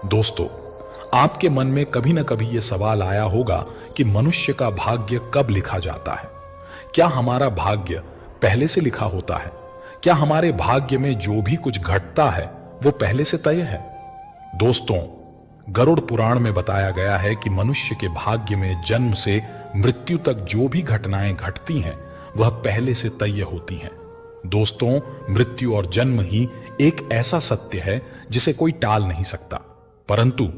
दोस्तों, आपके मन में कभी न कभी यह सवाल आया होगा कि मनुष्य का भाग्य कब लिखा जाता है। क्या हमारा भाग्य पहले से लिखा होता है? क्या हमारे भाग्य में जो भी कुछ घटता है वो पहले से तय है? दोस्तों, गरुड़ पुराण में बताया गया है कि मनुष्य के भाग्य में जन्म से मृत्यु तक जो भी घटनाएं घटती हैं वह पहले से तय होती हैं। दोस्तों, मृत्यु और जन्म ही एक ऐसा सत्य है जिसे कोई टाल नहीं सकता, परंतु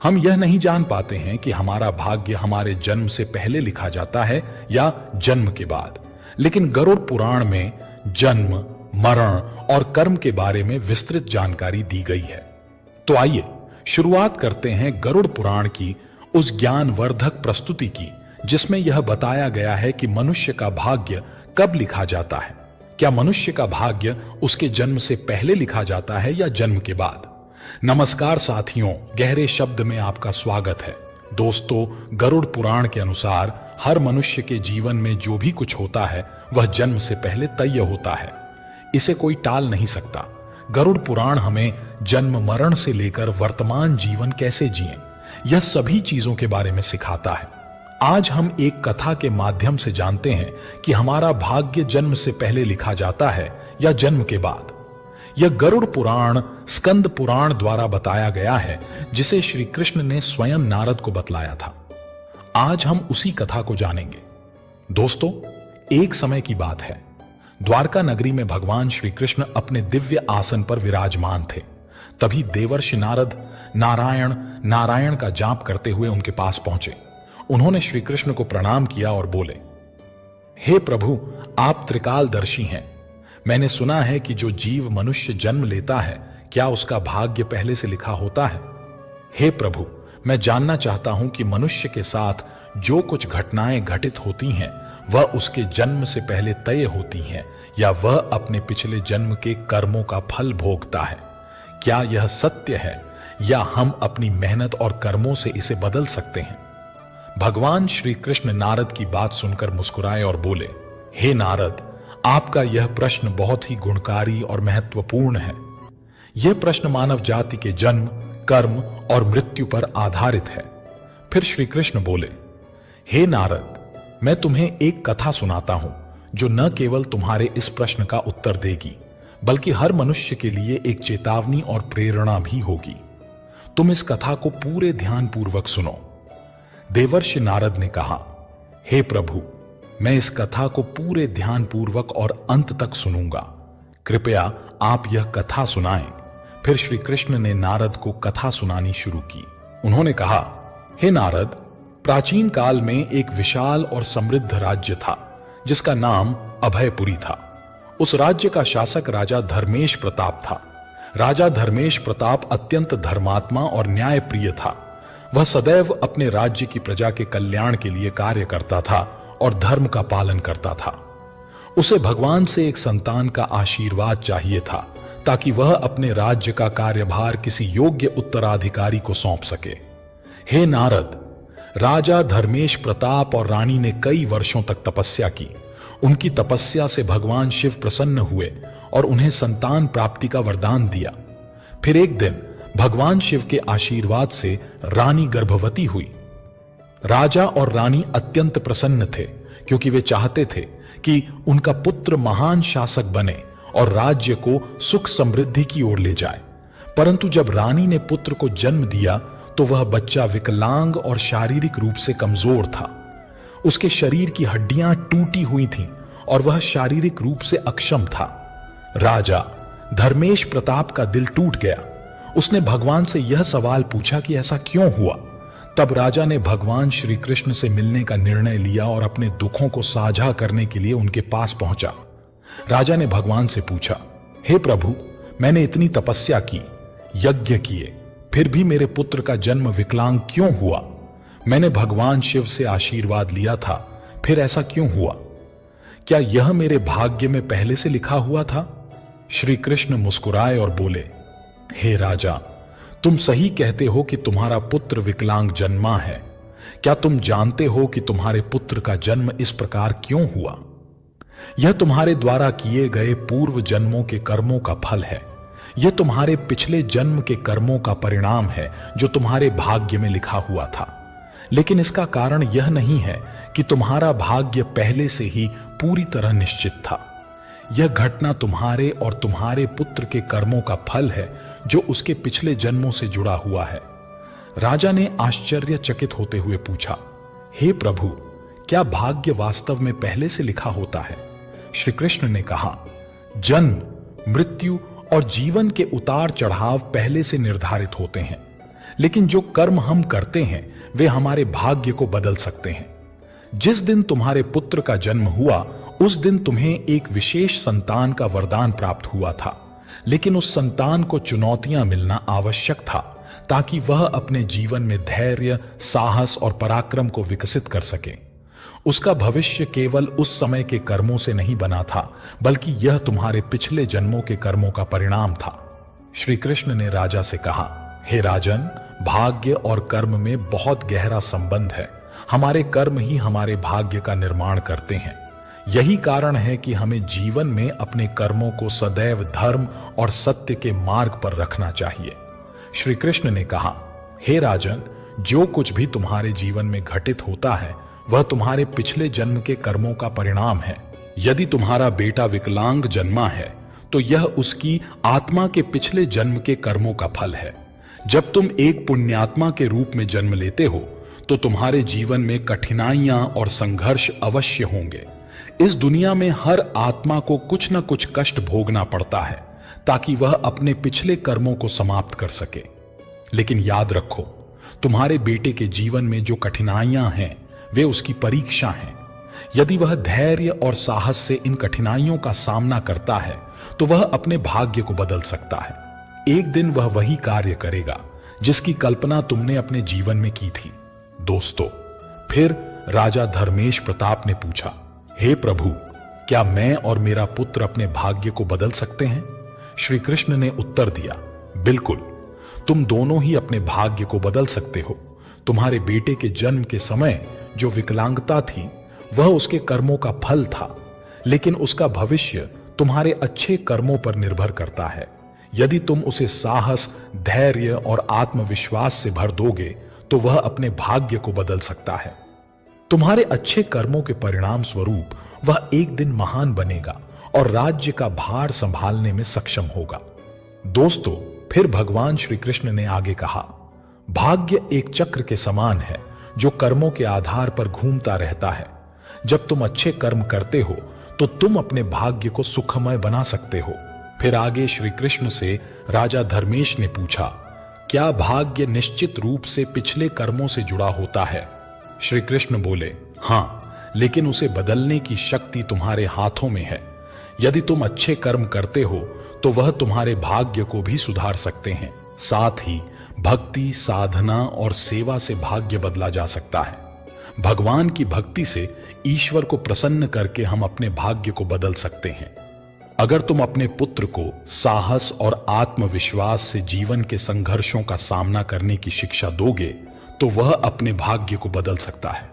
हम यह नहीं जान पाते हैं कि हमारा भाग्य हमारे जन्म से पहले लिखा जाता है या जन्म के बाद। लेकिन गरुड़ पुराण में जन्म, मरण और कर्म के बारे में विस्तृत जानकारी दी गई है। तो आइए शुरुआत करते हैं गरुड़ पुराण की उस ज्ञानवर्धक प्रस्तुति की जिसमें यह बताया गया है कि मनुष्य का भाग्य कब लिखा जाता है। क्या मनुष्य का भाग्य उसके जन्म से पहले लिखा जाता है या जन्म के बाद? नमस्कार साथियों, गहरे शब्द में आपका स्वागत है। दोस्तों, गरुड़ पुराण के अनुसार हर मनुष्य के जीवन में जो भी कुछ होता है वह जन्म से पहले तय होता है। इसे कोई टाल नहीं सकता। गरुड़ पुराण हमें जन्म मरण से लेकर वर्तमान जीवन कैसे जिएं, यह सभी चीजों के बारे में सिखाता है। आज हम एक कथा के माध्यम से जानते हैं कि हमारा भाग्य जन्म से पहले लिखा जाता है या जन्म के बाद। यह गरुड़ पुराण स्कंद पुराण द्वारा बताया गया है जिसे श्री कृष्ण ने स्वयं नारद को बतलाया था। आज हम उसी कथा को जानेंगे। दोस्तों, एक समय की बात है। द्वारका नगरी में भगवान श्री कृष्ण अपने दिव्य आसन पर विराजमान थे। तभी देवर्षि नारद नारायण का जाप करते हुए उनके पास पहुंचे। उन्होंने श्री कृष्ण को प्रणाम किया और बोले, हे प्रभु, आप त्रिकालदर्शी हैं। मैंने सुना है कि जो जीव मनुष्य जन्म लेता है क्या उसका भाग्य पहले से लिखा होता है? हे प्रभु, मैं जानना चाहता हूं कि मनुष्य के साथ जो कुछ घटनाएं घटित होती हैं वह उसके जन्म से पहले तय होती हैं या वह अपने पिछले जन्म के कर्मों का फल भोगता है। क्या यह सत्य है या हम अपनी मेहनत और कर्मों से इसे बदल सकते हैं? भगवान श्री कृष्ण नारद की बात सुनकर मुस्कुराए और बोले, हे नारद, आपका यह प्रश्न बहुत ही गुणकारी और महत्वपूर्ण है। यह प्रश्न मानव जाति के जन्म, कर्म और मृत्यु पर आधारित है। फिर श्री कृष्ण बोले, हे नारद, मैं तुम्हें एक कथा सुनाता हूं जो न केवल तुम्हारे इस प्रश्न का उत्तर देगी बल्कि हर मनुष्य के लिए एक चेतावनी और प्रेरणा भी होगी। तुम इस कथा को पूरे ध्यानपूर्वक सुनो। देवर्षि नारद ने कहा, हे प्रभु, मैं इस कथा को पूरे ध्यानपूर्वक और अंत तक सुनूंगा। कृपया आप यह कथा सुनाएं। फिर श्री कृष्ण ने नारद को कथा सुनानी शुरू की। उन्होंने कहा, हे नारद, प्राचीन काल में एक विशाल और समृद्ध राज्य था जिसका नाम अभयपुरी था। उस राज्य का शासक राजा धर्मेश प्रताप था। राजा धर्मेश प्रताप अत्यंत धर्मात्मा और न्यायप्रिय था। वह सदैव अपने राज्य की प्रजा के कल्याण के लिए कार्य करता था और धर्म का पालन करता था। उसे भगवान से एक संतान का आशीर्वाद चाहिए था ताकि वह अपने राज्य का कार्यभार किसी योग्य उत्तराधिकारी को सौंप सके। हे नारद, राजा धर्मेश प्रताप और रानी ने कई वर्षों तक तपस्या की। उनकी तपस्या से भगवान शिव प्रसन्न हुए और उन्हें संतान प्राप्ति का वरदान दिया। फिर एक दिन भगवान शिव के आशीर्वाद से रानी गर्भवती हुई। राजा और रानी अत्यंत प्रसन्न थे क्योंकि वे चाहते थे कि उनका पुत्र महान शासक बने और राज्य को सुख समृद्धि की ओर ले जाए। परंतु जब रानी ने पुत्र को जन्म दिया तो वह बच्चा विकलांग और शारीरिक रूप से कमजोर था। उसके शरीर की हड्डियां टूटी हुई थीं और वह शारीरिक रूप से अक्षम था। राजा धर्मेश प्रताप का दिल टूट गया। उसने भगवान से यह सवाल पूछा कि ऐसा क्यों हुआ। तब राजा ने भगवान श्री कृष्ण से मिलने का निर्णय लिया और अपने दुखों को साझा करने के लिए उनके पास पहुंचा। राजा ने भगवान से पूछा, हे प्रभु, मैंने इतनी तपस्या की, यज्ञ किए, फिर भी मेरे पुत्र का जन्म विकलांग क्यों हुआ? मैंने भगवान शिव से आशीर्वाद लिया था, फिर ऐसा क्यों हुआ? क्या यह मेरे भाग्य में पहले से लिखा हुआ था? श्री कृष्ण मुस्कुराए और बोले, हे राजा, तुम सही कहते हो कि तुम्हारा पुत्र विकलांग जन्मा है। क्या तुम जानते हो कि तुम्हारे पुत्र का जन्म इस प्रकार क्यों हुआ? यह तुम्हारे द्वारा किए गए पूर्व जन्मों के कर्मों का फल है। यह तुम्हारे पिछले जन्म के कर्मों का परिणाम है जो तुम्हारे भाग्य में लिखा हुआ था। लेकिन इसका कारण यह नहीं है कि तुम्हारा भाग्य पहले से ही पूरी तरह निश्चित था। यह घटना तुम्हारे और तुम्हारे पुत्र के कर्मों का फल है जो उसके पिछले जन्मों से जुड़ा हुआ है। राजा ने आश्चर्यचकित होते हुए पूछा, हे प्रभु, क्या भाग्य वास्तव में पहले से लिखा होता है? श्री कृष्ण ने कहा, जन्म, मृत्यु और जीवन के उतार चढ़ाव पहले से निर्धारित होते हैं, लेकिन जो कर्म हम करते हैं वे हमारे भाग्य को बदल सकते हैं। जिस दिन तुम्हारे पुत्र का जन्म हुआ उस दिन तुम्हें एक विशेष संतान का वरदान प्राप्त हुआ था, लेकिन उस संतान को चुनौतियां मिलना आवश्यक था ताकि वह अपने जीवन में धैर्य, साहस और पराक्रम को विकसित कर सके। उसका भविष्य केवल उस समय के कर्मों से नहीं बना था, बल्कि यह तुम्हारे पिछले जन्मों के कर्मों का परिणाम था। श्री कृष्ण ने राजा से कहा, हे राजन, भाग्य और कर्म में बहुत गहरा संबंध है। हमारे कर्म ही हमारे भाग्य का निर्माण करते हैं। यही कारण है कि हमें जीवन में अपने कर्मों को सदैव धर्म और सत्य के मार्ग पर रखना चाहिए। श्री कृष्ण ने कहा, हे राजन, जो कुछ भी तुम्हारे जीवन में घटित होता है वह तुम्हारे पिछले जन्म के कर्मों का परिणाम है। यदि तुम्हारा बेटा विकलांग जन्मा है तो यह उसकी आत्मा के पिछले जन्म के कर्मों का फल है। जब तुम एक पुण्यात्मा के रूप में जन्म लेते हो तो तुम्हारे जीवन में कठिनाइयां और संघर्ष अवश्य होंगे। इस दुनिया में हर आत्मा को कुछ न कुछ कष्ट भोगना पड़ता है ताकि वह अपने पिछले कर्मों को समाप्त कर सके। लेकिन याद रखो, तुम्हारे बेटे के जीवन में जो कठिनाइयां हैं वे उसकी परीक्षा हैं। यदि वह धैर्य और साहस से इन कठिनाइयों का सामना करता है तो वह अपने भाग्य को बदल सकता है। एक दिन वह वही कार्य करेगा जिसकी कल्पना तुमने अपने जीवन में की थी। दोस्तों, फिर राजा धर्मेश प्रताप ने पूछा, हे प्रभु, क्या मैं और मेरा पुत्र अपने भाग्य को बदल सकते हैं? श्री कृष्ण ने उत्तर दिया, बिल्कुल, तुम दोनों ही अपने भाग्य को बदल सकते हो। तुम्हारे बेटे के जन्म के समय जो विकलांगता थी वह उसके कर्मों का फल था, लेकिन उसका भविष्य तुम्हारे अच्छे कर्मों पर निर्भर करता है। यदि तुम उसे साहस, धैर्य और आत्मविश्वास से भर दोगे तो वह अपने भाग्य को बदल सकता है। तुम्हारे अच्छे कर्मों के परिणाम स्वरूप वह एक दिन महान बनेगा और राज्य का भार संभालने में सक्षम होगा। दोस्तों, फिर भगवान श्री कृष्ण ने आगे कहा, भाग्य एक चक्र के समान है जो कर्मों के आधार पर घूमता रहता है। जब तुम अच्छे कर्म करते हो तो तुम अपने भाग्य को सुखमय बना सकते हो। फिर आगे श्री कृष्ण से राजा धर्मेश ने पूछा, क्या भाग्य निश्चित रूप से पिछले कर्मों से जुड़ा होता है? श्री कृष्ण बोले, हां, लेकिन उसे बदलने की शक्ति तुम्हारे हाथों में है। यदि तुम अच्छे कर्म करते हो तो वह तुम्हारे भाग्य को भी सुधार सकते हैं। साथ ही भक्ति, साधना और सेवा से भाग्य बदला जा सकता है। भगवान की भक्ति से ईश्वर को प्रसन्न करके हम अपने भाग्य को बदल सकते हैं। अगर तुम अपने पुत्र को साहस और आत्मविश्वास से जीवन के संघर्षों का सामना करने की शिक्षा दोगे तो वह अपने भाग्य को बदल सकता है।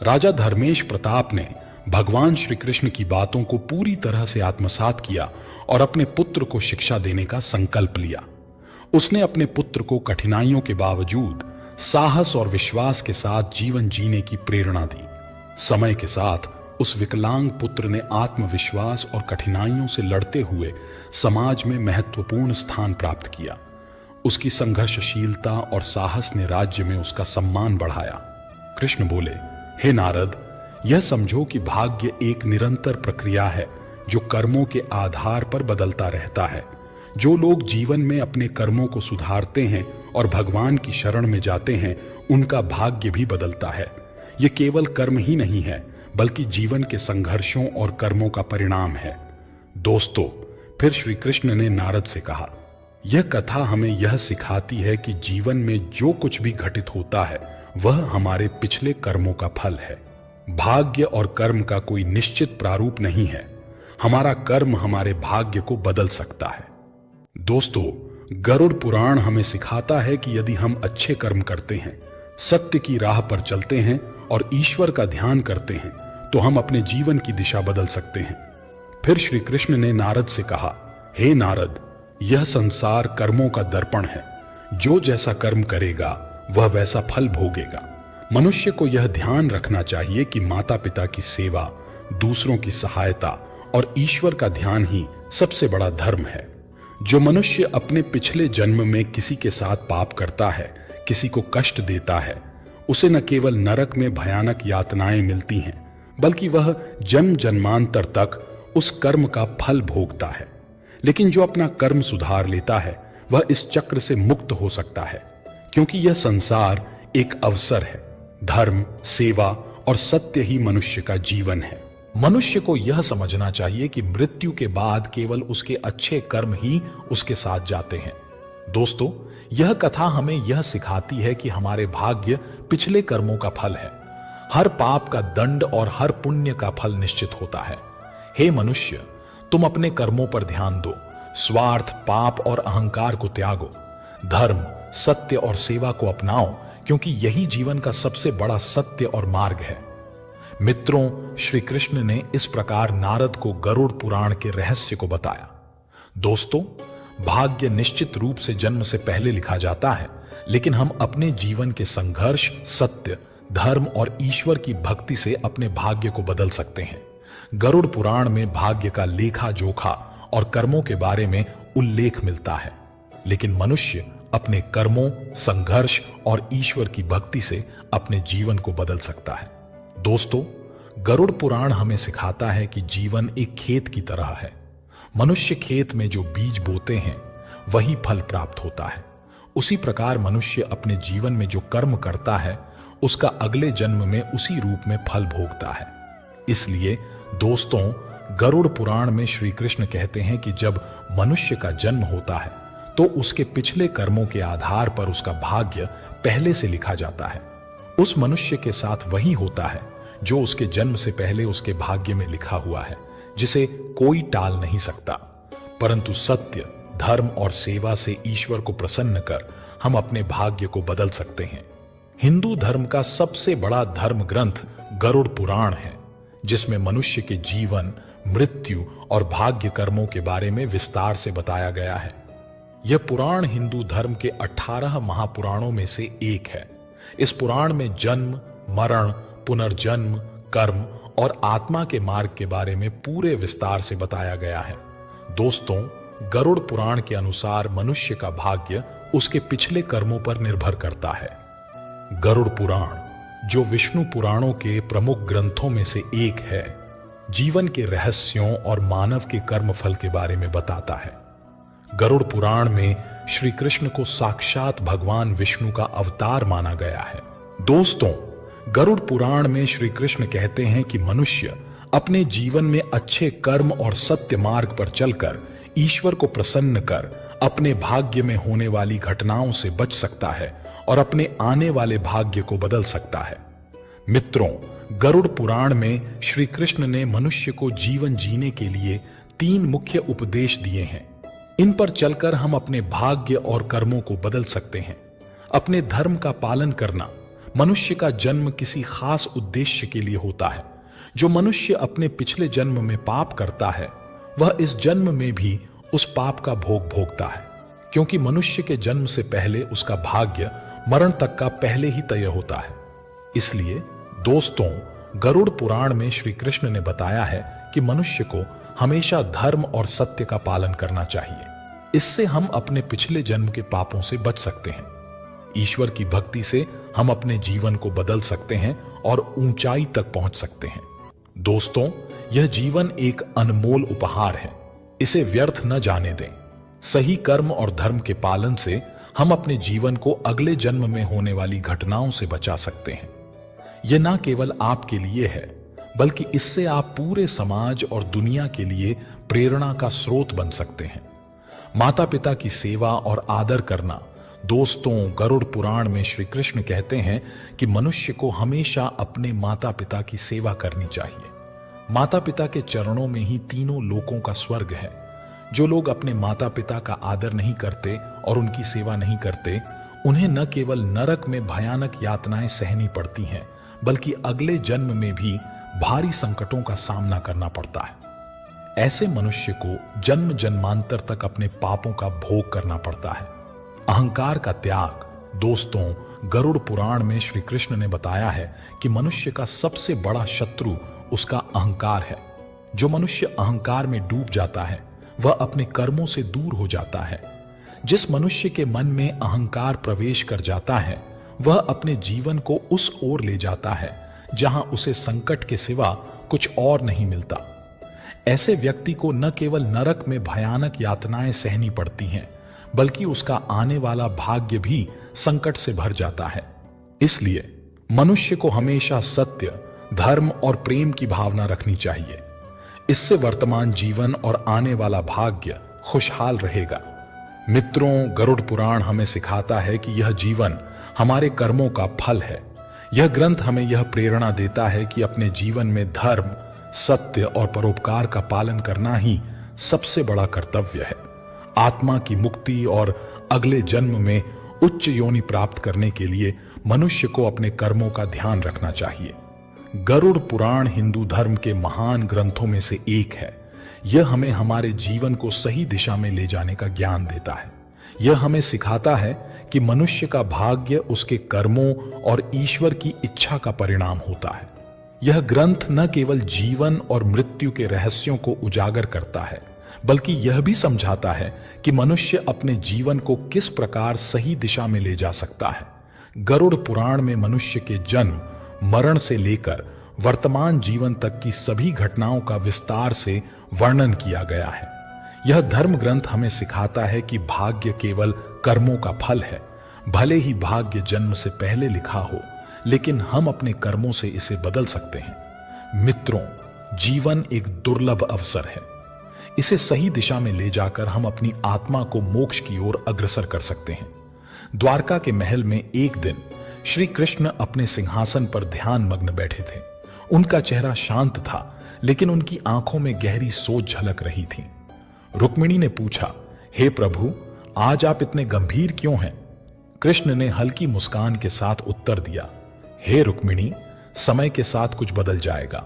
राजा धर्मेश प्रताप ने भगवान श्री कृष्ण की बातों को पूरी तरह से आत्मसात किया और अपने पुत्र को शिक्षा देने का संकल्प लिया। उसने अपने पुत्र को कठिनाइयों के बावजूद साहस और विश्वास के साथ जीवन जीने की प्रेरणा दी। समय के साथ उस विकलांग पुत्र ने आत्मविश्वास और कठिनाइयों से लड़ते हुए समाज में महत्वपूर्ण स्थान प्राप्त किया। उसकी संघर्षशीलता और साहस ने राज्य में उसका सम्मान बढ़ाया। कृष्ण बोले, हे नारद, यह समझो कि भाग्य एक निरंतर प्रक्रिया है जो कर्मों के आधार पर बदलता रहता है। जो लोग जीवन में अपने कर्मों को सुधारते हैं और भगवान की शरण में जाते हैं उनका भाग्य भी बदलता है। यह केवल कर्म ही नहीं है बल्कि जीवन के संघर्षों और कर्मों का परिणाम है। दोस्तों, फिर श्री कृष्ण ने नारद से कहा, यह कथा हमें यह सिखाती है कि जीवन में जो कुछ भी घटित होता है वह हमारे पिछले कर्मों का फल है। भाग्य और कर्म का कोई निश्चित प्रारूप नहीं है। हमारा कर्म हमारे भाग्य को बदल सकता है। दोस्तों, गरुड़ पुराण हमें सिखाता है कि यदि हम अच्छे कर्म करते हैं, सत्य की राह पर चलते हैं और ईश्वर का ध्यान करते हैं तो हम अपने जीवन की दिशा बदल सकते हैं। फिर श्री कृष्ण ने नारद से कहा, हे नारद, यह संसार कर्मों का दर्पण है। जो जैसा कर्म करेगा वह वैसा फल भोगेगा। मनुष्य को यह ध्यान रखना चाहिए कि माता पिता की सेवा, दूसरों की सहायता और ईश्वर का ध्यान ही सबसे बड़ा धर्म है। जो मनुष्य अपने पिछले जन्म में किसी के साथ पाप करता है, किसी को कष्ट देता है, उसे न केवल नरक में भयानक यातनाएं मिलती हैं, बल्कि वह जन्म जन्मांतर तक उस कर्म का फल भोगता है। लेकिन जो अपना कर्म सुधार लेता है वह इस चक्र से मुक्त हो सकता है, क्योंकि यह संसार एक अवसर है। धर्म, सेवा और सत्य ही मनुष्य का जीवन है। मनुष्य को यह समझना चाहिए कि मृत्यु के बाद केवल उसके अच्छे कर्म ही उसके साथ जाते हैं। दोस्तों, यह कथा हमें यह सिखाती है कि हमारे भाग्य पिछले कर्मों का फल है। हर पाप का दंड और हर पुण्य का फल निश्चित होता है। हे मनुष्य, तुम अपने कर्मों पर ध्यान दो। स्वार्थ, पाप और अहंकार को त्यागो। धर्म, सत्य और सेवा को अपनाओ, क्योंकि यही जीवन का सबसे बड़ा सत्य और मार्ग है। मित्रों, श्री कृष्ण ने इस प्रकार नारद को गरुड़ पुराण के रहस्य को बताया। दोस्तों, भाग्य निश्चित रूप से जन्म से पहले लिखा जाता है, लेकिन हम अपने जीवन के संघर्ष, सत्य, धर्म और ईश्वर की भक्ति से अपने भाग्य को बदल सकते हैं। गरुड़ पुराण में भाग्य का लेखा जोखा और कर्मों के बारे में उल्लेख मिलता है, लेकिन मनुष्य अपने कर्मों, संघर्ष और ईश्वर की भक्ति से अपने जीवन को बदल सकता है। दोस्तों, गरुड़ पुराण हमें सिखाता है कि जीवन एक खेत की तरह है। मनुष्य खेत में जो बीज बोते हैं वही फल प्राप्त होता है। उसी प्रकार मनुष्य अपने जीवन में जो कर्म करता है उसका अगले जन्म में उसी रूप में फल भोगता है। इसलिए दोस्तों, गरुड़ पुराण में श्री कृष्ण कहते हैं कि जब मनुष्य का जन्म होता है तो उसके पिछले कर्मों के आधार पर उसका भाग्य पहले से लिखा जाता है। उस मनुष्य के साथ वही होता है जो उसके जन्म से पहले उसके भाग्य में लिखा हुआ है, जिसे कोई टाल नहीं सकता। परंतु सत्य, धर्म और सेवा से ईश्वर को प्रसन्न कर हम अपने भाग्य को बदल सकते हैं। हिंदू धर्म का सबसे बड़ा धर्म ग्रंथ गरुड़ पुराण है, जिसमें मनुष्य के जीवन, मृत्यु और भाग्य कर्मों के बारे में विस्तार से बताया गया है। यह पुराण हिंदू धर्म के 18 महापुराणों में से एक है। इस पुराण में जन्म, मरण, पुनर्जन्म, कर्म और आत्मा के मार्ग के बारे में पूरे विस्तार से बताया गया है। दोस्तों, गरुड़ पुराण के अनुसार मनुष्य का भाग्य उसके पिछले कर्मों पर निर्भर करता है। गरुड़ पुराण, जो विष्णु पुराणों के प्रमुख ग्रंथों में से एक है, जीवन के रहस्यों और मानव के कर्मफल के बारे में बताता है। गरुड़ पुराण में श्री कृष्ण को साक्षात भगवान विष्णु का अवतार माना गया है। दोस्तों, गरुड़ पुराण में श्री कृष्ण कहते हैं कि मनुष्य अपने जीवन में अच्छे कर्म और सत्य मार्ग पर चलकर ईश्वर को प्रसन्न कर अपने भाग्य में होने वाली घटनाओं से बच सकता है और अपने आने वाले भाग्य को बदल सकता है। मित्रों, गरुड़ पुराण में श्री कृष्ण ने मनुष्य को जीवन जीने के लिए 3 मुख्य उपदेश दिए हैं। इन पर चलकर हम अपने भाग्य और कर्मों को बदल सकते हैं। अपने धर्म का पालन करना। मनुष्य का जन्म किसी खास उद्देश्य के लिए होता है। जो मनुष्य अपने पिछले जन्म में पाप करता है वह इस जन्म में भी उस पाप का भोग भोगता है, क्योंकि मनुष्य के जन्म से पहले उसका भाग्य मरण तक का पहले ही तय होता है। इसलिए दोस्तों, गरुड़ पुराण में श्री कृष्ण ने बताया है कि मनुष्य को हमेशा धर्म और सत्य का पालन करना चाहिए। इससे हम अपने पिछले जन्म के पापों से बच सकते हैं। ईश्वर की भक्ति से हम अपने जीवन को बदल सकते हैं और ऊंचाई तक पहुंच सकते हैं। दोस्तों, यह जीवन एक अनमोल उपहार है। इसे व्यर्थ न जाने दें। सही कर्म और धर्म के पालन से हम अपने जीवन को अगले जन्म में होने वाली घटनाओं से बचा सकते हैं। यह न केवल आपके लिए है, बल्कि इससे आप पूरे समाज और दुनिया के लिए प्रेरणा का स्रोत बन सकते हैं। माता पिता की सेवा और आदर करना। दोस्तों, गरुड़ पुराण में श्री कृष्ण कहते हैं कि मनुष्य को हमेशा अपने माता पिता की सेवा करनी चाहिए। माता पिता के चरणों में ही तीनों लोकों का स्वर्ग है। जो लोग अपने माता पिता का आदर नहीं करते और उनकी सेवा नहीं करते, उन्हें न केवल नरक में भयानक यातनाएं सहनी पड़ती हैं, बल्कि अगले जन्म में भी भारी संकटों का सामना करना पड़ता है। ऐसे मनुष्य को जन्म जन्मांतर तक अपने पापों का भोग करना पड़ता है। अहंकार का त्याग। दोस्तों, गरुड़ पुराण में श्री कृष्ण ने बताया है कि मनुष्य का सबसे बड़ा शत्रु उसका अहंकार है। जो मनुष्य अहंकार में डूब जाता है वह अपने कर्मों से दूर हो जाता है। जिस मनुष्य के मन में अहंकार प्रवेश कर जाता है वह अपने जीवन को उस ओर ले जाता है जहां उसे संकट के सिवा कुछ और नहीं मिलता। ऐसे व्यक्ति को न केवल नरक में भयानक यातनाएं सहनी पड़ती हैं, बल्कि उसका आने वाला भाग्य भी संकट से भर जाता है। इसलिए मनुष्य को हमेशा सत्य, धर्म और प्रेम की भावना रखनी चाहिए। इससे वर्तमान जीवन और आने वाला भाग्य खुशहाल रहेगा। मित्रों, गरुड़ पुराण हमें सिखाता है कि यह जीवन हमारे कर्मों का फल है। यह ग्रंथ हमें यह प्रेरणा देता है कि अपने जीवन में धर्म, सत्य और परोपकार का पालन करना ही सबसे बड़ा कर्तव्य है। आत्मा की मुक्ति और अगले जन्म में उच्च योनि प्राप्त करने के लिए मनुष्य को अपने कर्मों का ध्यान रखना चाहिए। गरुड़ पुराण हिंदू धर्म के महान ग्रंथों में से एक है। यह हमें हमारे जीवन को सही दिशा में ले जाने का ज्ञान देता है। यह हमें सिखाता है कि मनुष्य का भाग्य उसके कर्मों और ईश्वर की इच्छा का परिणाम होता है। यह ग्रंथ न केवल जीवन और मृत्यु के रहस्यों को उजागर करता है, बल्कि यह भी समझाता है कि मनुष्य अपने जीवन को किस प्रकार सही दिशा में ले जा सकता है। गरुड़ पुराण में मनुष्य के जन्म, मरण से लेकर वर्तमान जीवन तक की सभी घटनाओं का विस्तार से वर्णन किया गया है। यह धर्म ग्रंथ हमें सिखाता है कि भाग्य केवल कर्मों का फल है। भले ही भाग्य जन्म से पहले लिखा हो, लेकिन हम अपने कर्मों से इसे बदल सकते हैं। मित्रों, जीवन एक दुर्लभ अवसर है। इसे सही दिशा में ले जाकर हम अपनी आत्मा को मोक्ष की ओर अग्रसर कर सकते हैं। द्वारका के महल में एक दिन श्री कृष्ण अपने सिंहासन पर ध्यान मग्न बैठे थे। उनका चेहरा शांत था, लेकिन उनकी आंखों में गहरी सोच झलक रही थी। रुक्मिणी ने पूछा, हे प्रभु, आज आप इतने गंभीर क्यों हैं? कृष्ण ने हल्की मुस्कान के साथ उत्तर दिया, हे रुक्मिणी, समय के साथ कुछ बदल जाएगा।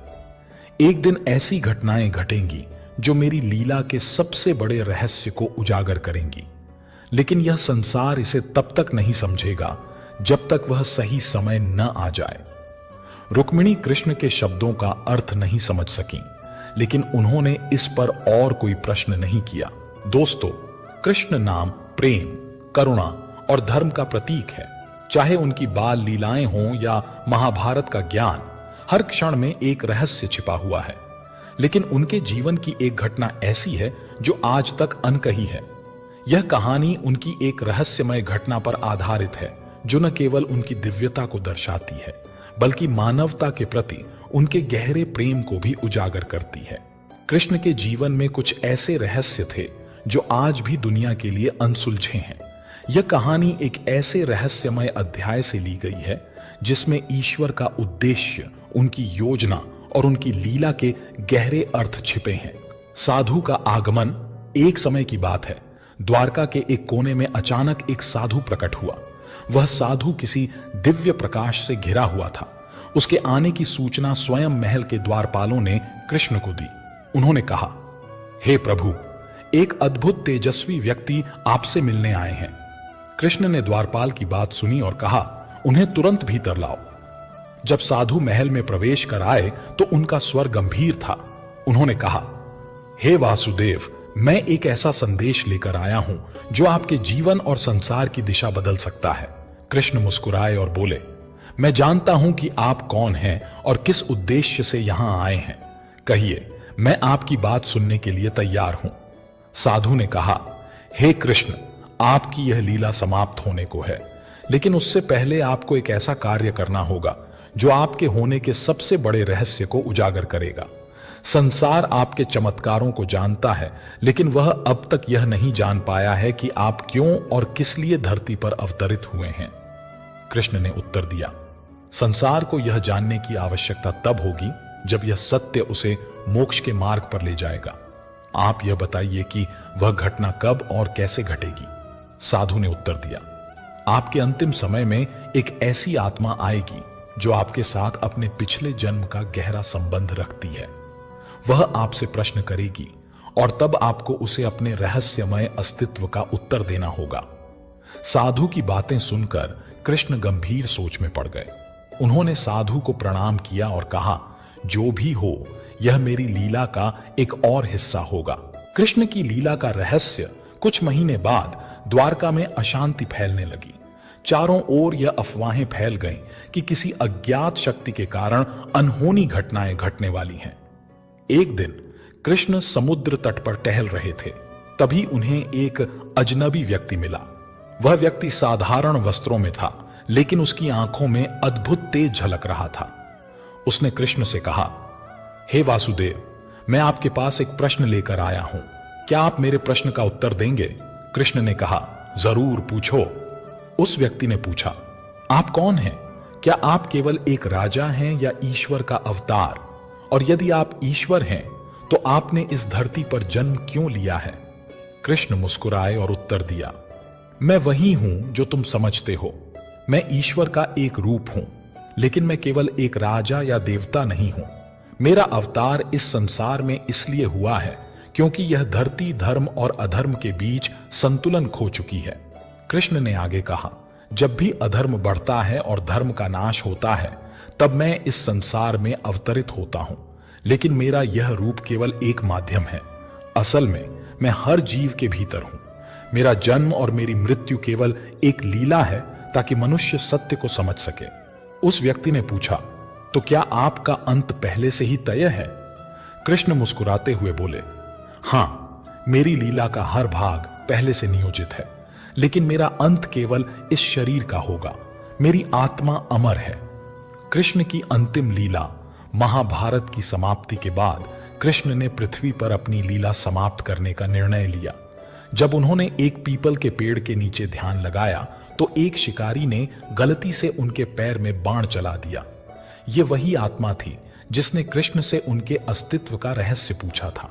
एक दिन ऐसी घटनाएं घटेंगी जो मेरी लीला के सबसे बड़े रहस्य को उजागर करेंगी, लेकिन यह संसार इसे तब तक नहीं समझेगा जब तक वह सही समय न आ जाए। रुक्मिणी कृष्ण के शब्दों का अर्थ नहीं समझ सकी, लेकिन उन्होंने इस पर और कोई प्रश्न नहीं किया। दोस्तों, कृष्ण नाम प्रेम, करुणा और धर्म का प्रतीक है। चाहे उनकी बाल लीलाएं हों या महाभारत का ज्ञान, हर क्षण में एक रहस्य छिपा हुआ है। लेकिन उनके जीवन की एक घटना ऐसी है जो आज तक अनकही है। यह कहानी उनकी एक रहस्यमय घटना पर आधारित है, जो न केवल उनकी दिव्यता को दर्शाती है, बल्कि मानवता के प्रति उनके गहरे प्रेम को भी उजागर करती है। कृष्ण के जीवन में कुछ ऐसे रहस्य थे जो आज भी दुनिया के लिए अनसुलझे हैं। यह कहानी एक ऐसे रहस्यमय अध्याय से ली गई है जिसमें ईश्वर का उद्देश्य, उनकी योजना और उनकी लीला के गहरे अर्थ छिपे हैं। साधु का आगमन। एक समय की बात है, द्वारका के एक कोने में अचानक एक साधु प्रकट हुआ। वह साधु किसी दिव्य प्रकाश से घिरा हुआ था। उसके आने की सूचना स्वयं महल के द्वारपालों ने कृष्ण को दी। उन्होंने कहा, हे प्रभु, एक अद्भुत तेजस्वी व्यक्ति आपसे मिलने आए हैं। कृष्ण ने द्वारपाल की बात सुनी और कहा, उन्हें तुरंत भीतर लाओ। जब साधु महल में प्रवेश कर आए तो उनका स्वर गंभीर था। उन्होंने कहा, हे वासुदेव, मैं एक ऐसा संदेश लेकर आया हूं जो आपके जीवन और संसार की दिशा बदल सकता है। कृष्ण मुस्कुराए और बोले, मैं जानता हूं कि आप कौन हैं और किस उद्देश्य से यहां आए हैं। कहिए, मैं आपकी बात सुनने के लिए तैयार हूं। साधु ने कहा, हे कृष्ण, आपकी यह लीला समाप्त होने को है, लेकिन उससे पहले आपको एक ऐसा कार्य करना होगा जो आपके होने के सबसे बड़े रहस्य को उजागर करेगा। संसार आपके चमत्कारों को जानता है, लेकिन वह अब तक यह नहीं जान पाया है कि आप क्यों और किस लिए धरती पर अवतरित हुए हैं। कृष्ण ने उत्तर दिया, संसार को यह जानने की आवश्यकता तब होगी जब यह सत्य उसे मोक्ष के मार्ग पर ले जाएगा। आप यह बताइए कि वह घटना कब और कैसे घटेगी। साधु ने उत्तर दिया, आपके अंतिम समय में एक ऐसी आत्मा आएगी जो आपके साथ अपने पिछले जन्म का गहरा संबंध रखती है। वह आपसे प्रश्न करेगी और तब आपको उसे अपने रहस्यमय अस्तित्व का उत्तर देना होगा। साधु की बातें सुनकर कृष्ण गंभीर सोच में पड़ गए। उन्होंने साधु को प्रणाम किया और कहा, जो भी हो, यह मेरी लीला का एक और हिस्सा होगा। कृष्ण की लीला का रहस्य कुछ महीने बाद द्वारका में अशांति फैलने लगी। चारों ओर यह अफवाहें फैल गईं कि किसी अज्ञात शक्ति के कारण अनहोनी घटनाएं घटने वाली हैं। एक दिन कृष्ण समुद्र तट पर टहल रहे थे। तभी उन्हें एक अजनबी व्यक्ति मिला। वह व्यक्ति साधारण वस्त्रों में था, लेकिन उसकी आंखों में अद्भुत तेज झलक रहा था। उसने कृष्ण से कहा, हे वासुदेव, मैं आपके पास एक प्रश्न लेकर आया हूं। क्या आप मेरे प्रश्न का उत्तर देंगे? कृष्ण ने कहा, जरूर, पूछो। उस व्यक्ति ने पूछा, आप कौन हैं? क्या आप केवल एक राजा हैं या ईश्वर का अवतार? और यदि आप ईश्वर हैं तो आपने इस धरती पर जन्म क्यों लिया है? कृष्ण मुस्कुराए और उत्तर दिया, मैं वही हूं जो तुम समझते हो। मैं ईश्वर का एक रूप हूं, लेकिन मैं केवल एक राजा या देवता नहीं हूं। मेरा अवतार इस संसार में इसलिए हुआ है क्योंकि यह धरती धर्म और अधर्म के बीच संतुलन खो चुकी है। कृष्ण ने आगे कहा, जब भी अधर्म बढ़ता है और धर्म का नाश होता है, तब मैं इस संसार में अवतरित होता हूं। लेकिन मेरा यह रूप केवल एक माध्यम है। असल में मैं हर जीव के भीतर हूं। मेरा जन्म और मेरी मृत्यु केवल एक लीला है ताकि मनुष्य सत्य को समझ सके। उस व्यक्ति ने पूछा, तो क्या आपका अंत पहले से ही तय है? कृष्ण मुस्कुराते हुए बोले, हां, मेरी लीला का हर भाग पहले से नियोजित है, लेकिन मेरा अंत केवल इस शरीर का होगा। मेरी आत्मा अमर है। कृष्ण की अंतिम लीला महाभारत की समाप्ति के बाद कृष्ण ने पृथ्वी पर अपनी लीला समाप्त करने का निर्णय लिया। जब उन्होंने एक पीपल के पेड़ के नीचे ध्यान लगाया तो एक शिकारी ने गलती से उनके पैर में बाण चला दिया। यह वही आत्मा थी जिसने कृष्ण से उनके अस्तित्व का रहस्य पूछा था।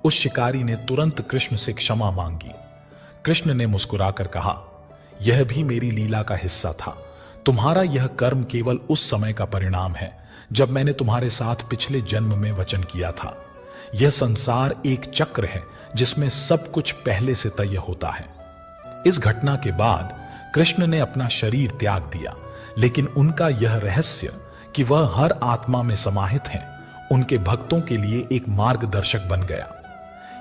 उस शिकारी ने तुरंत कृष्ण से क्षमा मांगी। कृष्ण ने मुस्कुराकर कहा, यह भी मेरी लीला का हिस्सा था। तुम्हारा यह कर्म केवल उस समय का परिणाम है जब मैंने तुम्हारे साथ पिछले जन्म में वचन किया था। यह संसार एक चक्र है जिसमें सब कुछ पहले से तय होता है। इस घटना के बाद कृष्ण ने अपना शरीर त्याग दिया, लेकिन उनका यह रहस्य कि वह हर आत्मा में समाहित हैं, उनके भक्तों के लिए एक मार्गदर्शक बन गया।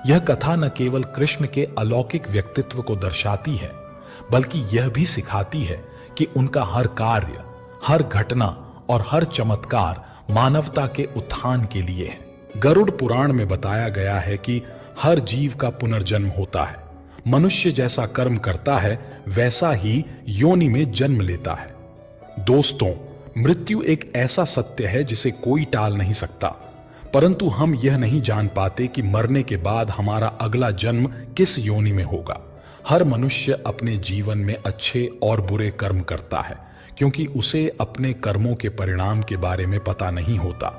यह कथा न केवल कृष्ण के अलौकिक व्यक्तित्व को दर्शाती है, बल्कि यह भी सिखाती है कि उनका हर कार्य, हर घटना और हर चमत्कार मानवता के उत्थान के लिए है। गरुड़ पुराण में बताया गया है कि हर जीव का पुनर्जन्म होता है। मनुष्य जैसा कर्म करता है वैसा ही योनि में जन्म लेता है। दोस्तों, मृत्यु एक ऐसा सत्य है जिसे कोई टाल नहीं सकता, परंतु हम यह नहीं जान पाते कि मरने के बाद हमारा अगला जन्म किस योनि में होगा। हर मनुष्य अपने जीवन में अच्छे और बुरे कर्म करता है क्योंकि उसे अपने कर्मों के परिणाम के बारे में पता नहीं होता।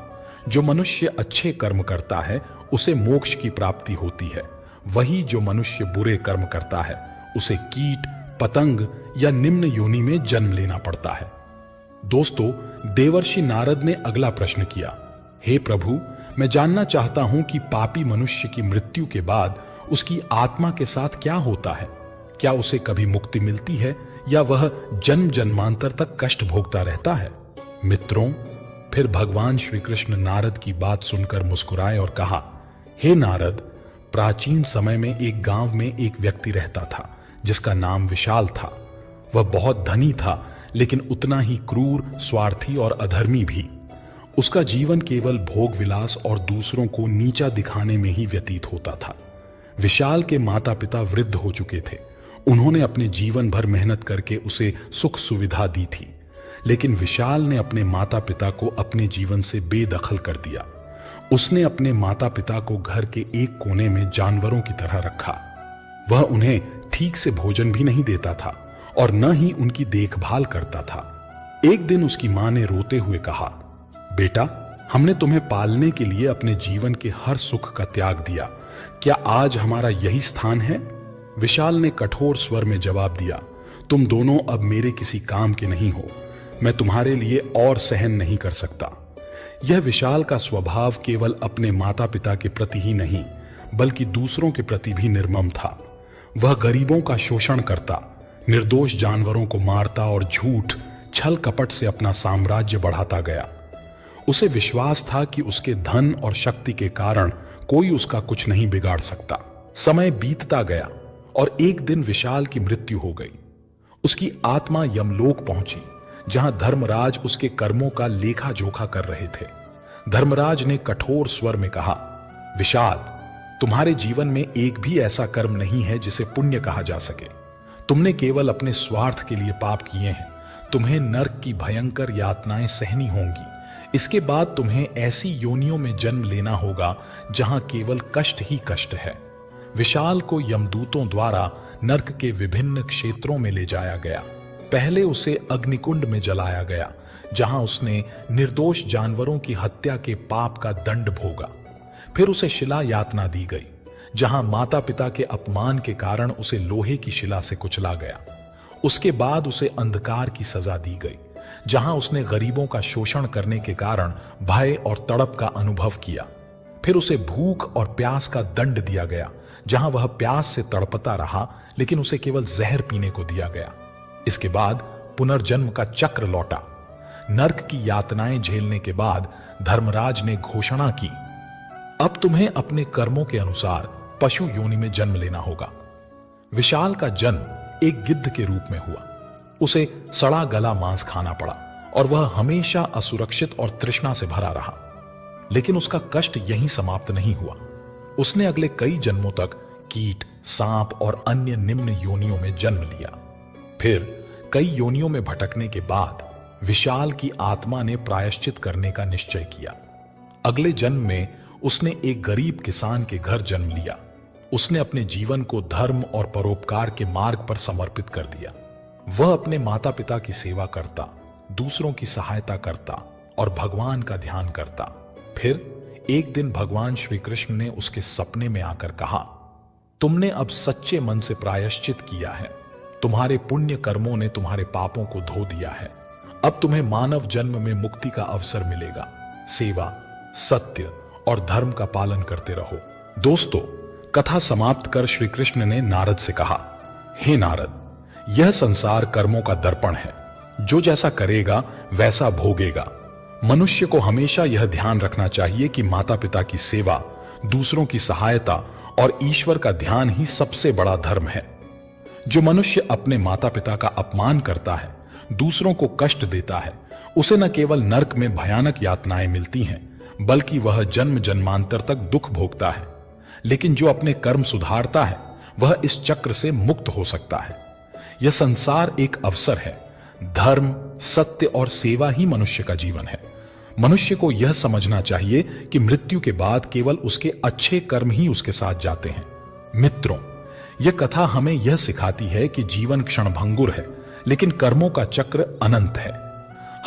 जो मनुष्य अच्छे कर्म करता है उसे मोक्ष की प्राप्ति होती है। वही जो मनुष्य बुरे कर्म करता है उसे कीट, पतंग या निम्न योनि में जन्म लेना पड़ता है। दोस्तों, देवर्षि नारद ने अगला प्रश्न किया, हे प्रभु, मैं जानना चाहता हूं कि पापी मनुष्य की मृत्यु के बाद उसकी आत्मा के साथ क्या होता है। क्या उसे कभी मुक्ति मिलती है या वह जन्म जन्मांतर तक कष्ट भोगता रहता है? मित्रों, फिर भगवान श्री कृष्ण नारद की बात सुनकर मुस्कुराए और कहा, हे नारद, प्राचीन समय में एक गांव में एक व्यक्ति रहता था जिसका नाम विशाल था। वह बहुत धनी था, लेकिन उतना ही क्रूर, स्वार्थी और अधर्मी भी। उसका जीवन केवल भोग विलास और दूसरों को नीचा दिखाने में ही व्यतीत होता था। विशाल के माता पिता वृद्ध हो चुके थे। उन्होंने अपने जीवन भर मेहनत करके उसे सुख सुविधा दी थी, लेकिन विशाल ने अपने माता पिता को अपने जीवन से बेदखल कर दिया। उसने अपने माता पिता को घर के एक कोने में जानवरों की तरह रखा। वह उन्हें ठीक से भोजन भी नहीं देता था और न ही उनकी देखभाल करता था। एक दिन उसकी मां ने रोते हुए कहा, बेटा, हमने तुम्हें पालने के लिए अपने जीवन के हर सुख का त्याग दिया। क्या आज हमारा यही स्थान है? विशाल ने कठोर स्वर में जवाब दिया, तुम दोनों अब मेरे किसी काम के नहीं हो। मैं तुम्हारे लिए और सहन नहीं कर सकता। यह विशाल का स्वभाव केवल अपने माता पिता के प्रति ही नहीं बल्कि दूसरों के प्रति भी निर्मम था। वह गरीबों का शोषण करता, निर्दोष जानवरों को मारता और झूठ छल कपट से अपना साम्राज्य बढ़ाता गया। उसे विश्वास था कि उसके धन और शक्ति के कारण कोई उसका कुछ नहीं बिगाड़ सकता। समय बीतता गया और एक दिन विशाल की मृत्यु हो गई। उसकी आत्मा यमलोक पहुंची, जहां धर्मराज उसके कर्मों का लेखा जोखा कर रहे थे। धर्मराज ने कठोर स्वर में कहा, विशाल, तुम्हारे जीवन में एक भी ऐसा कर्म नहीं है जिसे पुण्य कहा जा सके। तुमने केवल अपने स्वार्थ के लिए पाप किए हैं। तुम्हें नरक की भयंकर यातनाएं सहनी होंगी। इसके बाद तुम्हें ऐसी योनियों में जन्म लेना होगा जहां केवल कष्ट ही कष्ट है। विशाल को यमदूतों द्वारा नरक के विभिन्न क्षेत्रों में ले जाया गया। पहले उसे अग्निकुंड में जलाया गया, जहां उसने निर्दोष जानवरों की हत्या के पाप का दंड भोगा। फिर उसे शिला यातना दी गई, जहां माता पिता के अपमान के कारण उसे लोहे की शिला से कुचला गया। उसके बाद उसे अंधकार की सजा दी गई, जहां उसने गरीबों का शोषण करने के कारण भय और तड़प का अनुभव किया। फिर उसे भूख और प्यास का दंड दिया गया, जहां वह प्यास से तड़पता रहा, लेकिन उसे केवल जहर पीने को दिया गया। इसके बाद पुनर्जन्म का चक्र लौटा। नरक की यातनाएं झेलने के बाद धर्मराज ने घोषणा की, अब तुम्हें अपने कर्मों के अनुसार पशु योनि में जन्म लेना होगा। विशाल का जन्म एक गिद्ध के रूप में हुआ। उसे सड़ा गला मांस खाना पड़ा और वह हमेशा असुरक्षित और तृष्णा से भरा रहा। लेकिन उसका कष्ट यहीं समाप्त नहीं हुआ। उसने अगले कई जन्मों तक कीट, सांप और अन्य निम्न योनियों में जन्म लिया। फिर कई योनियों में भटकने के बाद विशाल की आत्मा ने प्रायश्चित करने का निश्चय किया। अगले जन्म में उसने एक गरीब किसान के घर जन्म लिया। उसने अपने जीवन को धर्म और परोपकार के मार्ग पर समर्पित कर दिया। वह अपने माता पिता की सेवा करता, दूसरों की सहायता करता और भगवान का ध्यान करता। फिर एक दिन भगवान श्री कृष्ण ने उसके सपने में आकर कहा, तुमने अब सच्चे मन से प्रायश्चित किया है। तुम्हारे पुण्य कर्मों ने तुम्हारे पापों को धो दिया है। अब तुम्हें मानव जन्म में मुक्ति का अवसर मिलेगा। सेवा, सत्य और धर्म का पालन करते रहो। दोस्तों, कथा समाप्त कर श्री कृष्ण ने नारद से कहा, हे नारद, यह संसार कर्मों का दर्पण है। जो जैसा करेगा वैसा भोगेगा। मनुष्य को हमेशा यह ध्यान रखना चाहिए कि माता पिता की सेवा, दूसरों की सहायता और ईश्वर का ध्यान ही सबसे बड़ा धर्म है। जो मनुष्य अपने माता पिता का अपमान करता है, दूसरों को कष्ट देता है, उसे न केवल नरक में भयानक यातनाएं मिलती हैं, बल्कि वह जन्म जन्मांतर तक दुख भोगता है। लेकिन जो अपने कर्म सुधारता है, वह इस चक्र से मुक्त हो सकता है। यह संसार एक अवसर है। धर्म, सत्य और सेवा ही मनुष्य का जीवन है। मनुष्य को यह समझना चाहिए कि मृत्यु के बाद केवल उसके अच्छे कर्म ही उसके साथ जाते हैं। मित्रों, यह कथा हमें यह सिखाती है कि जीवन क्षणभंगुर है, लेकिन कर्मों का चक्र अनंत है।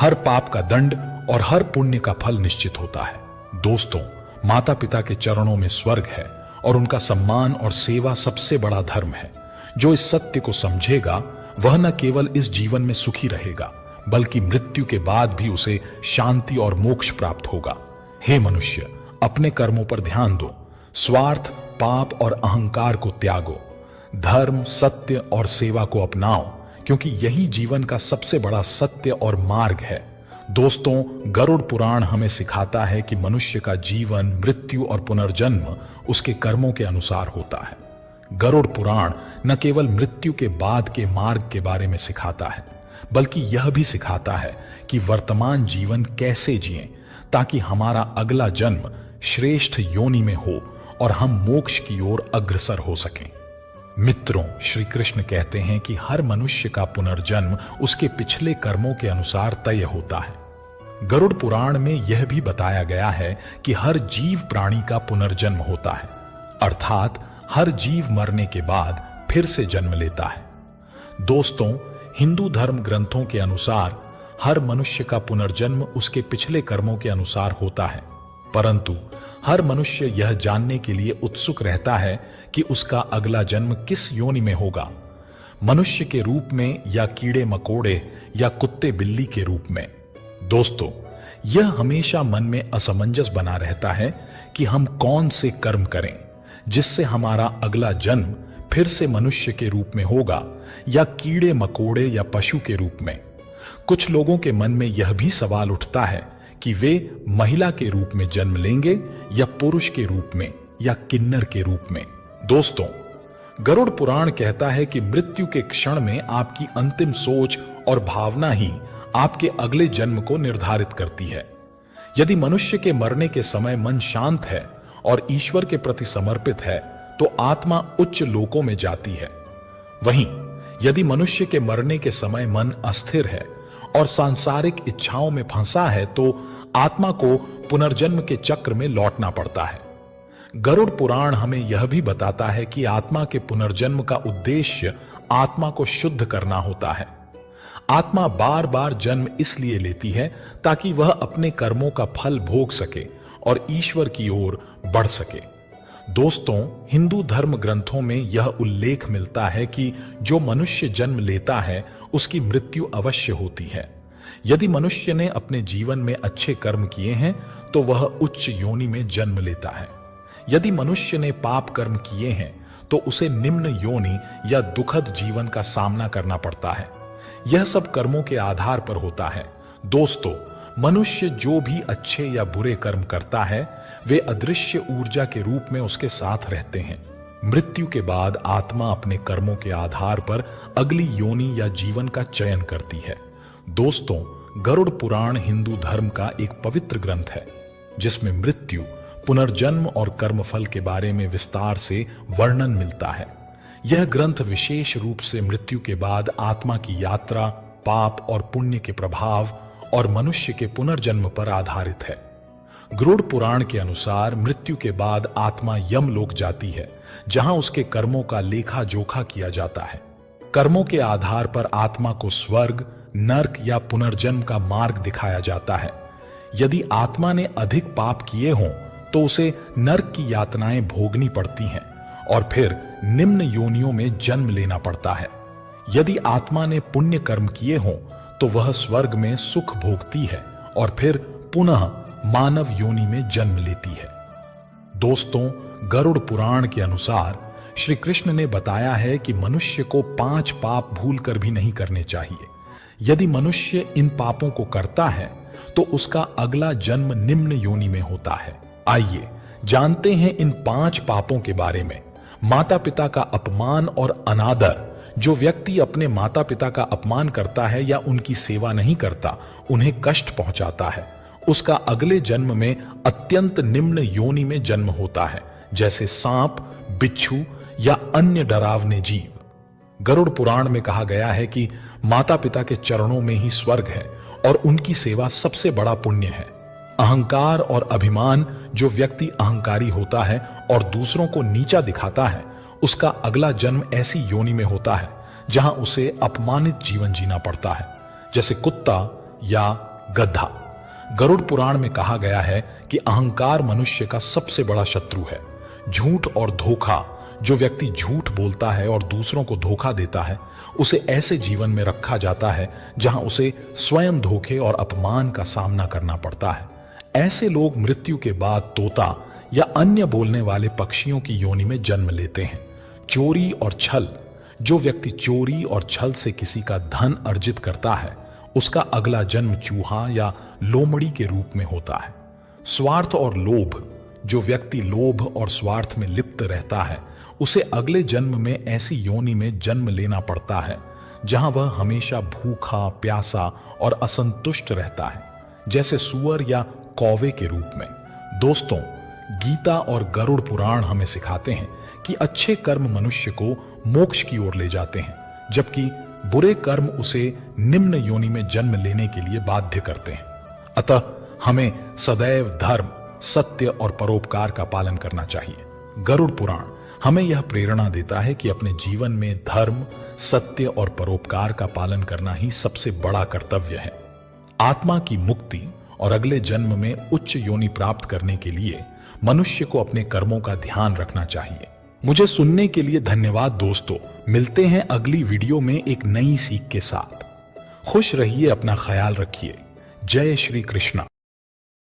हर पाप का दंड और हर पुण्य का फल निश्चित होता है। दोस्तों, माता पिता के चरणों में स्वर्ग है और उनका सम्मान और सेवा सबसे बड़ा धर्म है। जो इस सत्य को समझेगा, वह न केवल इस जीवन में सुखी रहेगा, बल्कि मृत्यु के बाद भी उसे शांति और मोक्ष प्राप्त होगा। हे मनुष्य, अपने कर्मों पर ध्यान दो। स्वार्थ, पाप और अहंकार को त्यागो। धर्म, सत्य और सेवा को अपनाओ, क्योंकि यही जीवन का सबसे बड़ा सत्य और मार्ग है। दोस्तों, गरुड़ पुराण हमें सिखाता है कि मनुष्य का जीवन, मृत्यु और पुनर्जन्म उसके कर्मों के अनुसार होता है। गरुड़ पुराण न केवल मृत्यु के बाद के मार्ग के बारे में सिखाता है, बल्कि यह भी सिखाता है कि वर्तमान जीवन कैसे जिएं, ताकि हमारा अगला जन्म श्रेष्ठ योनि में हो और हम मोक्ष की ओर अग्रसर हो सकें। मित्रों, श्री कृष्ण कहते हैं कि हर मनुष्य का पुनर्जन्म उसके पिछले कर्मों के अनुसार तय होता है। गरुड़ पुराण में यह भी बताया गया है कि हर जीव प्राणी का पुनर्जन्म होता है, अर्थात हर जीव मरने के बाद फिर से जन्म लेता है। दोस्तों, हिंदू धर्म ग्रंथों के अनुसार हर मनुष्य का पुनर्जन्म उसके पिछले कर्मों के अनुसार होता है, परंतु हर मनुष्य यह जानने के लिए उत्सुक रहता है कि उसका अगला जन्म किस योनि में होगा, मनुष्य के रूप में या कीड़े मकोड़े या कुत्ते बिल्ली के रूप में। दोस्तों, यह हमेशा मन में असमंजस बना रहता है कि हम कौन से कर्म करें जिससे हमारा अगला जन्म फिर से मनुष्य के रूप में होगा या कीड़े मकोड़े या पशु के रूप में। कुछ लोगों के मन में यह भी सवाल उठता है कि वे महिला के रूप में जन्म लेंगे या पुरुष के रूप में या किन्नर के रूप में। दोस्तों, गरुड़ पुराण कहता है कि मृत्यु के क्षण में आपकी अंतिम सोच और भावना ही आपके अगले जन्म को निर्धारित करती है। यदि मनुष्य के मरने के समय मन शांत है और ईश्वर के प्रति समर्पित है तो आत्मा उच्च लोकों में जाती है। वहीं यदि मनुष्य के मरने के समय मन अस्थिर है और सांसारिक इच्छाओं में फंसा है तो आत्मा को पुनर्जन्म के चक्र में लौटना पड़ता है। गरुड़ पुराण हमें यह भी बताता है कि आत्मा के पुनर्जन्म का उद्देश्य आत्मा को शुद्ध करना होता है। आत्मा बार बार जन्म इसलिए लेती है ताकि वह अपने कर्मों का फल भोग सके और ईश्वर की ओर बढ़ सके। दोस्तों, हिंदू धर्म ग्रंथों में यह उल्लेख मिलता है कि जो मनुष्य जन्म लेता है उसकी मृत्यु अवश्य होती है। यदि मनुष्य ने अपने जीवन में अच्छे कर्म किए हैं तो वह उच्च योनि में जन्म लेता है। यदि मनुष्य ने पाप कर्म किए हैं तो उसे निम्न योनि या दुखद जीवन का सामना करना पड़ता है। यह सब कर्मों के आधार पर होता है। दोस्तों, मनुष्य जो भी अच्छे या बुरे कर्म करता है वे अदृश्य ऊर्जा के रूप में उसके साथ रहते हैं। मृत्यु के बाद आत्मा अपने कर्मों के आधार पर अगली योनि या जीवन का चयन करती है। दोस्तों, गरुड़ पुराण हिंदू धर्म का एक पवित्र ग्रंथ है जिसमें मृत्यु, पुनर्जन्म और कर्मफल के बारे में विस्तार से वर्णन मिलता है। यह ग्रंथ विशेष रूप से मृत्यु के बाद आत्मा की यात्रा, पाप और पुण्य के प्रभाव और मनुष्य के पुनर्जन्म पर आधारित है। गरुड़ पुराण के अनुसार मृत्यु के बाद आत्मा यमलोक जाती है जहां उसके कर्मों का लेखा जोखा किया जाता है। कर्मों के आधार पर आत्मा को स्वर्ग, नर्क या पुनर्जन्म का मार्ग दिखाया जाता है। यदि आत्मा ने अधिक पाप किए हों तो उसे नर्क की यातनाएं भोगनी पड़ती हैं और फिर निम्न योनियों में जन्म लेना पड़ता है। यदि आत्मा ने पुण्य कर्म किए हों तो वह स्वर्ग में सुख भोगती है और फिर पुनः मानव योनि में जन्म लेती है। दोस्तों, गरुड़ पुराण के अनुसार श्री कृष्ण ने बताया है कि मनुष्य को 5 पाप भूलकर भी नहीं करने चाहिए। यदि मनुष्य इन पापों को करता है तो उसका अगला जन्म निम्न योनि में होता है। आइए जानते हैं इन 5 पापों के बारे में। माता पिता का अपमान और अनादर। जो व्यक्ति अपने माता पिता का अपमान करता है या उनकी सेवा नहीं करता, उन्हें कष्ट पहुंचाता है, उसका अगले जन्म में अत्यंत निम्न योनि में जन्म होता है, जैसे सांप, बिच्छू या अन्य डरावने जीव। गरुड़ पुराण में कहा गया है कि माता पिता के चरणों में ही स्वर्ग है और उनकी सेवा सबसे बड़ा पुण्य है। अहंकार और अभिमान। जो व्यक्ति अहंकारी होता है और दूसरों को नीचा दिखाता है, उसका अगला जन्म ऐसी योनि में होता है जहां उसे अपमानित जीवन जीना पड़ता है, जैसे कुत्ता या गधा। गरुड़ पुराण में कहा गया है कि अहंकार मनुष्य का सबसे बड़ा शत्रु है। झूठ और धोखा। जो व्यक्ति झूठ बोलता है और दूसरों को धोखा देता है, उसे ऐसे जीवन में रखा जाता है जहां उसे स्वयं धोखे और अपमान का सामना करना पड़ता है। ऐसे लोग मृत्यु के बाद तोता या अन्य बोलने वाले पक्षियों की योनि में जन्म लेते हैं। चोरी और छल। जो व्यक्ति चोरी और छल से किसी का धन अर्जित करता है, उसका अगला जन्म चूहा या लोमड़ी के रूप में होता है। स्वार्थ और लोभ। जो व्यक्ति लोभ और स्वार्थ में लिप्त रहता है, उसे अगले जन्म में ऐसी योनि में जन्म लेना पड़ता है जहां वह हमेशा भूखा, प्यासा और असंतुष्ट रहता है, जैसे सुअर या कौवे के रूप में। दोस्तों, गीता और गरुड़ पुराण हमें सिखाते हैं कि अच्छे कर्म मनुष्य को मोक्ष की ओर ले जाते हैं, जबकि बुरे कर्म उसे निम्न योनि में जन्म लेने के लिए बाध्य करते हैं। अतः हमें सदैव धर्म, सत्य और परोपकार का पालन करना चाहिए। गरुड़ पुराण हमें यह प्रेरणा देता है कि अपने जीवन में धर्म, सत्य और परोपकार का पालन करना ही सबसे बड़ा कर्तव्य है। आत्मा की मुक्ति और अगले जन्म में उच्च योनि प्राप्त करने के लिए मनुष्य को अपने कर्मों का ध्यान रखना चाहिए। मुझे सुनने के लिए धन्यवाद दोस्तों। मिलते हैं अगली वीडियो में एक नई सीख के साथ। खुश रहिए, अपना ख्याल रखिए। जय श्री कृष्णा।